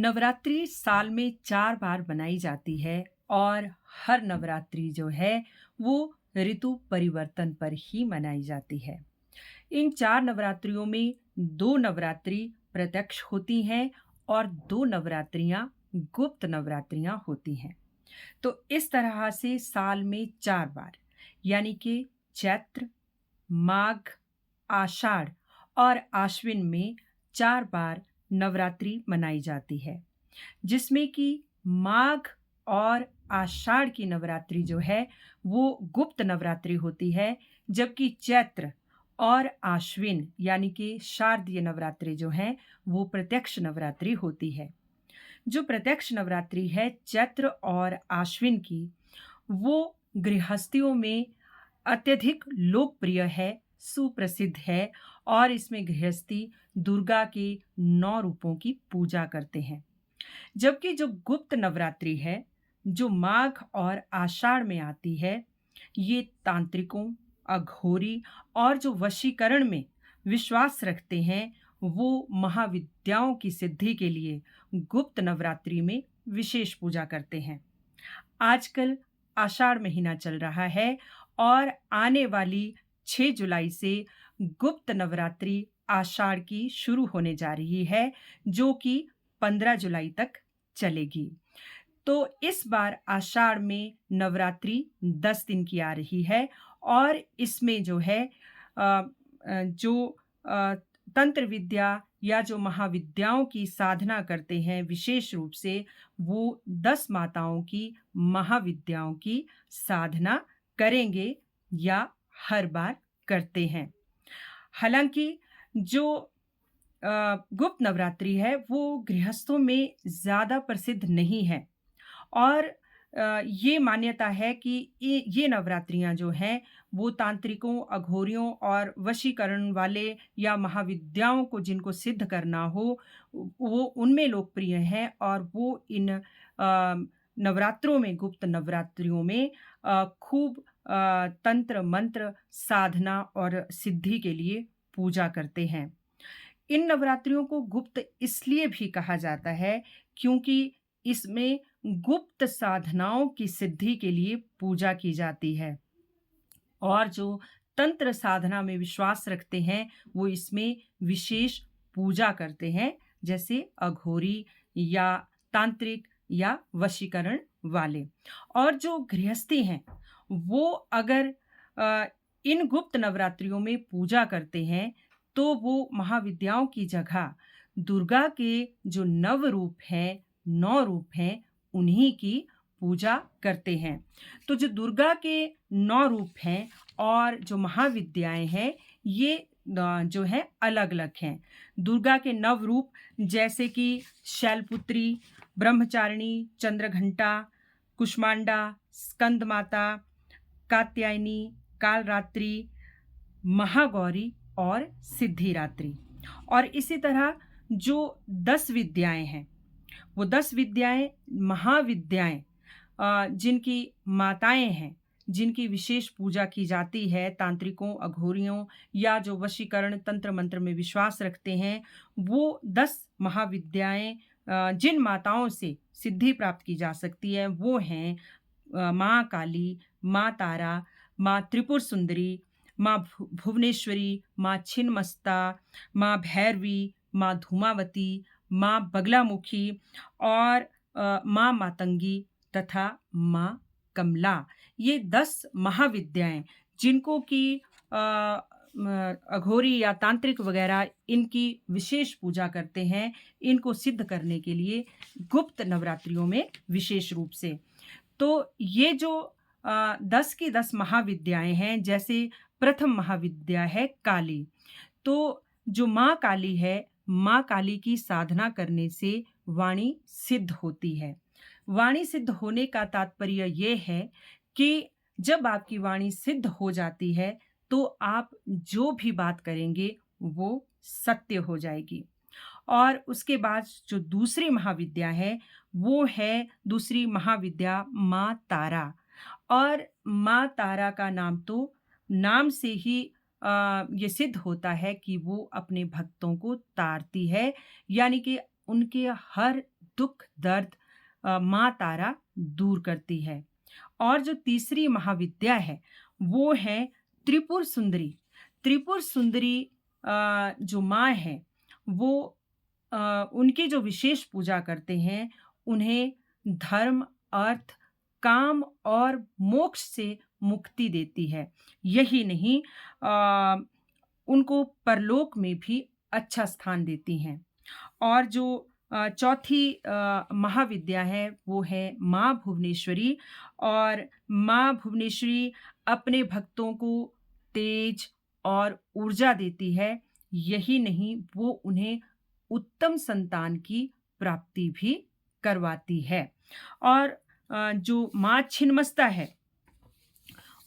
नवरात्रि साल में 4 बार बनाई जाती है और हर नवरात्रि जो है वो ऋतु परिवर्तन पर ही मनाई जाती है। इन 4 नवरात्रियों में 2 नवरात्रि प्रत्यक्ष होती हैं और 2 नवरात्रियाँ गुप्त नवरात्रियाँ होती हैं। तो इस तरह से साल में 4 बार यानी कि चैत्र, माघ, आषाढ़ और आश्विन में 4 बार नवरात्रि मनाई जाती है। जिसमें कि माघ और आषाढ़ की नवरात्रि जो है वो गुप्त नवरात्रि होती है, जबकि चैत्र और आश्विन यानी कि शारदीय नवरात्रि जो है वो प्रत्यक्ष नवरात्रि होती है। जो प्रत्यक्ष नवरात्रि है चैत्र और आश्विन की, वो गृहस्थियों में अत्यधिक लोकप्रिय है, सुप्रसिद्ध है और इसमें गृहस्थी दुर्गा के 9 रूपों की पूजा करते हैं। जबकि जो गुप्त नवरात्रि है, जो माघ और आषाढ़ में आती है, ये तांत्रिकों, अघोरी और जो वशीकरण में विश्वास रखते हैं, वो महाविद्याओं की सिद्धि के लिए गुप्त नवरात्रि में विशेष पूजा करते हैं। आजकल आषाढ़ महीना चल रहा है और आने वाली 6 जुलाई से गुप्त नवरात्रि आषाढ़ की शुरू होने जा रही है, जो कि 15 जुलाई तक चलेगी। तो इस बार आषाढ़ में नवरात्रि 10 दिन की आ रही है और इसमें जो है जो तंत्र विद्या या जो महाविद्याओं की साधना करते हैं विशेष रूप से, वो 10 माताओं की महाविद्याओं की साधना करेंगे या हर बार करते हैं। हालाँकि जो गुप्त नवरात्रि है वो गृहस्थों में ज़्यादा प्रसिद्ध नहीं है और ये मान्यता है कि ये नवरात्रियाँ जो हैं वो तांत्रिकों, अघोरियों और वशीकरण वाले या महाविद्याओं को जिनको सिद्ध करना हो, वो उनमें लोकप्रिय हैं और वो इन नवरात्रों में, गुप्त नवरात्रियों में खूब तंत्र मंत्र साधना और सिद्धि के लिए पूजा करते हैं। इन नवरात्रियों को गुप्त इसलिए भी कहा जाता है क्योंकि इसमें गुप्त साधनाओं की सिद्धि के लिए पूजा की जाती है और जो तंत्र साधना में विश्वास रखते हैं वो इसमें विशेष पूजा करते हैं, जैसे अघोरी या तांत्रिक या वशीकरण वाले। और जो गृहस्थी हैं वो अगर इन गुप्त नवरात्रियों में पूजा करते हैं तो वो महाविद्याओं की जगह दुर्गा के जो 9 रूप हैं, उन्हीं की पूजा करते हैं। तो जो दुर्गा के 9 रूप हैं और जो महाविद्याएं हैं, ये जो है अलग-अलग हैं। दुर्गा के 9 रूप जैसे कि शैलपुत्री, ब्रह्मचारिणी, चंद्रघंटा, कुष्मांडा, स्कंद माता, कात्यायनी, कालरात्रि, महागौरी और सिद्धिरात्रि। और इसी तरह जो 10 विद्याएं हैं, वो 10 विद्याएं महाविद्याएं जिनकी माताएं हैं, जिनकी विशेष पूजा की जाती है, तांत्रिकों, अघोरियों या जो वशीकरण तंत्र मंत्र में विश्वास रखते हैं, वो 10 महाविद्याएं जिन माताओं से सिद्धि प्राप्त की जा सकती है वो हैं माँ काली, माँ तारा, माँ त्रिपुर सुंदरी, माँ भुवनेश्वरी, माँ छिन्नमस्ता, माँ भैरवी, माँ धूमावती, माँ बगलामुखी और माँ मातंगी तथा माँ कमला। ये 10 महाविद्याएं जिनको कि अघोरी या तांत्रिक वगैरह इनकी विशेष पूजा करते हैं, इनको सिद्ध करने के लिए गुप्त नवरात्रियों में विशेष रूप से। तो ये जो 10 की 10 महाविद्याएं हैं, जैसे प्रथम महाविद्या है काली। तो जो माँ काली है, माँ काली की साधना करने से वाणी सिद्ध होती है। वाणी सिद्ध होने का तात्पर्य ये है कि जब आपकी वाणी सिद्ध हो जाती है तो आप जो भी बात करेंगे वो सत्य हो जाएगी। और उसके बाद जो दूसरी महाविद्या है वो है दूसरी महाविद्या माँ तारा। और माँ तारा का नाम तो नाम से ही ये सिद्ध होता है कि वो अपने भक्तों को तारती है, यानी कि उनके हर दुख दर्द माँ तारा दूर करती है। और जो तीसरी महाविद्या है वो है त्रिपुर सुंदरी। त्रिपुर सुंदरी जो माँ है वो उनकी जो विशेष पूजा करते हैं, उन्हें धर्म, अर्थ, काम और मोक्ष से मुक्ति देती है। यही नहीं, उनको परलोक में भी अच्छा स्थान देती हैं। और जो चौथी महाविद्या है वो है माँ भुवनेश्वरी। और माँ भुवनेश्वरी अपने भक्तों को तेज और ऊर्जा देती है। यही नहीं, वो उन्हें उत्तम संतान की प्राप्ति भी करवाती है। और जो माँ छिन्नमस्ता है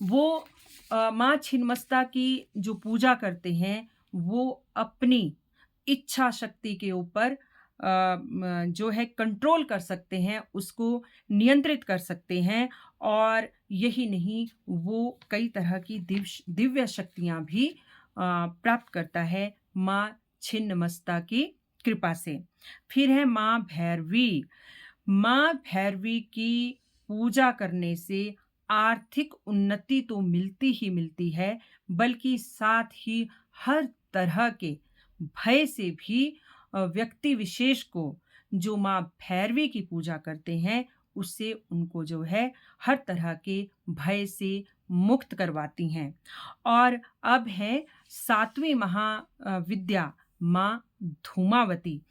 वो माँ छिन्नमस्ता की जो पूजा करते हैं वो अपनी इच्छा शक्ति के ऊपर जो है कंट्रोल कर सकते हैं, उसको नियंत्रित कर सकते हैं। और यही नहीं, वो कई तरह की दिव्य शक्तियाँ भी प्राप्त करता है माँ छिन्नमस्ता की कृपा से। फिर है माँ भैरवी। माँ भैरवी की पूजा करने से आर्थिक उन्नति तो मिलती ही मिलती है, बल्कि साथ ही हर तरह के भय से भी व्यक्ति विशेष को जो माँ भैरवी की पूजा करते हैं, उससे उनको जो है हर तरह के भय से मुक्त करवाती हैं। और अब है सातवीं विद्या माँ धूमावती।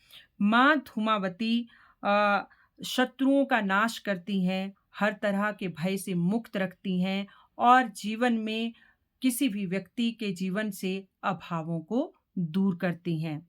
माँ धूमावती शत्रुओं का नाश करती हैं, हर तरह के भय से मुक्त रखती हैं और जीवन में किसी भी व्यक्ति के जीवन से अभावों को दूर करती हैं।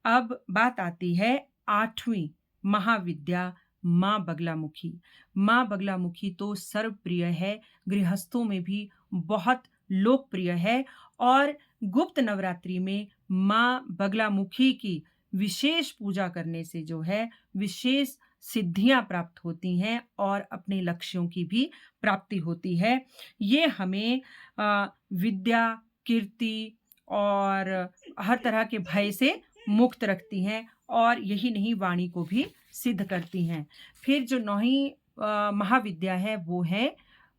अब बात आती है आठवीं महाविद्या माँ बगलामुखी। माँ बगलामुखी तो सर्वप्रिय है, गृहस्थों में भी बहुत लोकप्रिय है। और गुप्त नवरात्रि में माँ बगलामुखी की विशेष पूजा करने से जो है विशेष सिद्धियां प्राप्त होती हैं और अपने लक्ष्यों की भी प्राप्ति होती है। ये हमें विद्या, कीर्ति और हर तरह के भय से मुक्त रखती हैं और यही नहीं, वाणी को भी सिद्ध करती हैं। फिर जो नौवीं महाविद्या है वो है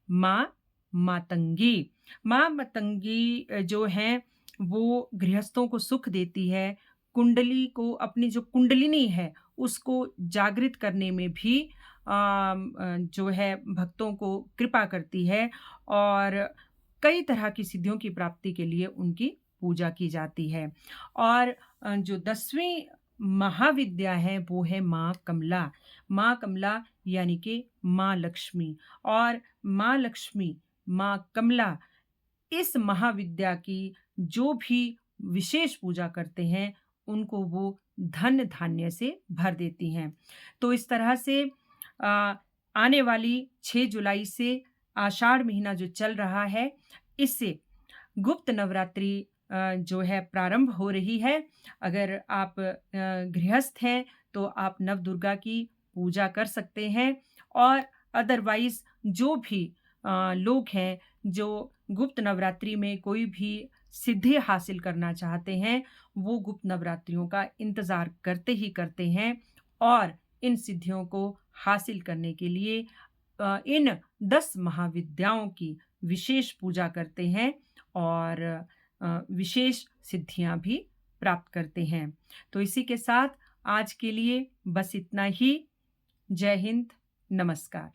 माँ मातंगी। माँ मातंगी जो है वो गृहस्थों को सुख देती है, कुंडली को, अपनी जो कुंडलिनी है उसको जागृत करने में भी जो है भक्तों को कृपा करती है और कई तरह की सिद्धियों की प्राप्ति के लिए उनकी पूजा की जाती है। और जो 10वीं महाविद्या है वो है माँ कमला। माँ कमला यानी कि माँ लक्ष्मी। और माँ लक्ष्मी, माँ कमला, इस महाविद्या की जो भी विशेष पूजा करते हैं उनको वो धन धान्य से भर देती हैं। तो इस तरह से आने वाली 6 जुलाई से आषाढ़ महीना जो चल रहा है, इससे गुप्त नवरात्रि जो है प्रारंभ हो रही है। अगर आप गृहस्थ हैं तो आप नवदुर्गा की पूजा कर सकते हैं। और अदरवाइज जो भी लोग हैं जो गुप्त नवरात्रि में कोई भी सिद्धि हासिल करना चाहते हैं, वो गुप्त नवरात्रियों का इंतज़ार करते ही करते हैं और इन सिद्धियों को हासिल करने के लिए इन 10 महाविद्याओं की विशेष पूजा करते हैं और विशेष सिद्धियां भी प्राप्त करते हैं। तो इसी के साथ आज के लिए बस इतना ही। जय हिंद, नमस्कार।